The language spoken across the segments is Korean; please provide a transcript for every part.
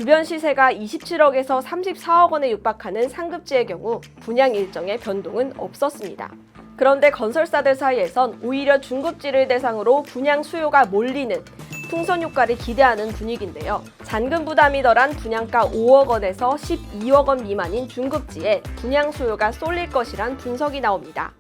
주변 시세가 27억에서 34억 원에 육박하는 상급지의 경우 분양 일정의 변동은 없었습니다. 그런데 건설사들 사이에선 오히려 중급지를 대상으로 분양 수요가 몰리는 풍선 효과를 기대하는 분위기인데요. 잔금 부담이 덜한 분양가 5억 원에서 12억 원 미만인 중급지에 분양 수요가 쏠릴 것이란 분석이 나옵니다.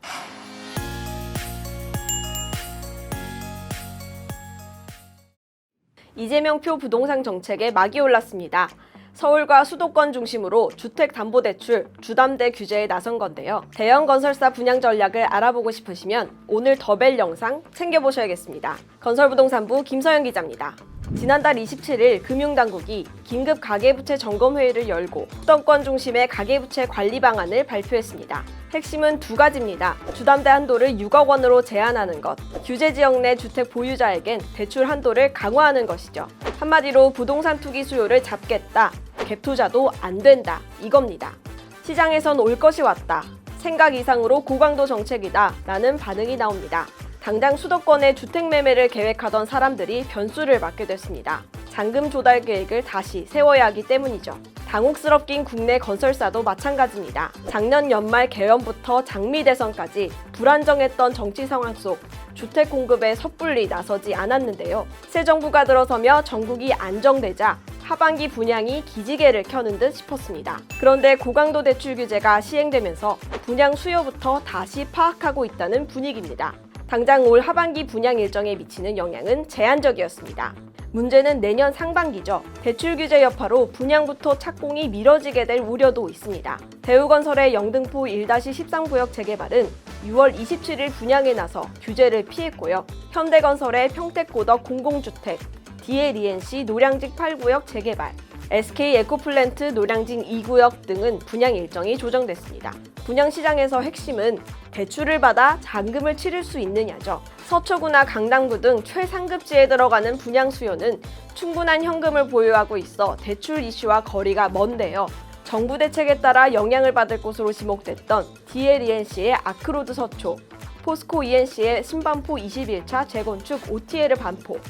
이재명표 부동산 정책에 막이 올랐습니다. 서울과 수도권 중심으로 주택담보대출, 주담대 규제에 나선 건데요. 대형 건설사 분양 전략을 알아보고 싶으시면 오늘 더벨 영상 챙겨보셔야겠습니다. 건설부동산부 김서영 기자입니다. 지난달 27일 금융당국이 긴급 가계부채 점검회의를 열고 수도권 중심의 가계부채 관리 방안을 발표했습니다. 핵심은 두 가지입니다. 주담대 한도를 6억 원으로 제한하는 것, 규제 지역 내 주택 보유자에겐 대출 한도를 강화하는 것이죠. 한마디로 부동산 투기 수요를 잡겠다, 갭 투자도 안 된다, 이겁니다. 시장에선 올 것이 왔다, 생각 이상으로 고강도 정책이다 라는 반응이 나옵니다. 당장 수도권의 주택 매매를 계획하던 사람들이 변수를 맞게 됐습니다. 잔금 조달 계획을 다시 세워야 하기 때문이죠. 당혹스럽긴 국내 건설사도 마찬가지입니다. 작년 연말 개연부터 장미 대선까지 불안정했던 정치 상황 속 주택 공급에 섣불리 나서지 않았는데요. 새 정부가 들어서며 전국이 안정되자 하반기 분양이 기지개를 켜는 듯 싶었습니다. 그런데 고강도 대출 규제가 시행되면서 분양 수요부터 다시 파악하고 있다는 분위기입니다. 당장 올 하반기 분양 일정에 미치는 영향은 제한적이었습니다. 문제는 내년 상반기죠. 대출 규제 여파로 분양부터 착공이 미뤄지게 될 우려도 있습니다. 대우건설의 영등포 1-13구역 재개발은 6월 27일 분양에 나서 규제를 피했고요. 현대건설의 평택고덕 공공주택, DLENC 노량진 8구역 재개발, SK에코플랜트 노량진 2구역 등은 분양 일정이 조정됐습니다. 분양시장에서 핵심은 대출을 받아 잔금을 치를 수 있느냐죠. 서초구나 강남구 등 최상급지에 들어가는 분양 수요는 충분한 현금을 보유하고 있어 대출 이슈와 거리가 먼데요. 정부 대책에 따라 영향을 받을 곳으로 지목됐던 DLENC의 아크로드 서초, 포스코 ENC의 신반포 21차 재건축 OTL 반포,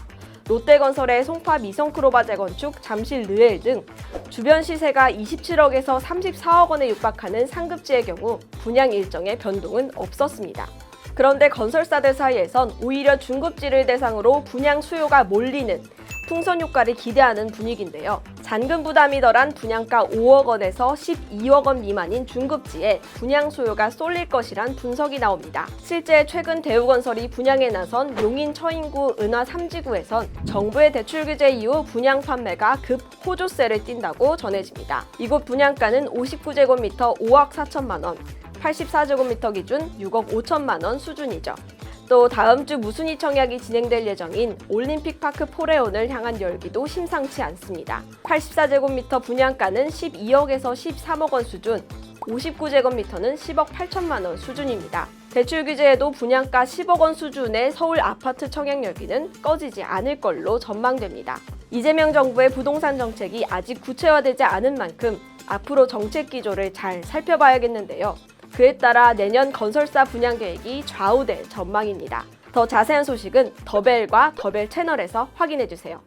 롯데건설의 송파 미성크로바 재건축 잠실 르엘 등 주변 시세가 27억에서 34억 원에 육박하는 상급지의 경우 분양 일정의 변동은 없었습니다. 그런데 건설사들 사이에선 오히려 중급지를 대상으로 분양 수요가 몰리는 풍선 효과를 기대하는 분위기인데요. 잔금 부담이 덜한 분양가 5억 원에서 12억 원 미만인 중급지에 분양 수요가 쏠릴 것이란 분석이 나옵니다. 실제 최근 대우건설이 분양에 나선 용인 처인구 은화 3지구에선 정부의 대출 규제 이후 분양 판매가 급 호조세를 띈다고 전해집니다. 이곳 분양가는 59제곱미터 5억 4천만 원, 84제곱미터 기준 6억 5천만 원 수준이죠. 또 다음 주 무순위 청약이 진행될 예정인 올림픽파크 포레온을 향한 열기도 심상치 않습니다. 84제곱미터 분양가는 12억에서 13억 원 수준, 59제곱미터는 10억 8천만 원 수준입니다. 대출 규제에도 분양가 10억 원 수준의 서울 아파트 청약 열기는 꺼지지 않을 걸로 전망됩니다. 이재명 정부의 부동산 정책이 아직 구체화되지 않은 만큼 앞으로 정책 기조를 잘 살펴봐야겠는데요. 그에 따라 내년 건설사 분양 계획이 좌우될 전망입니다. 더 자세한 소식은 더벨과 더벨 채널에서 확인해주세요.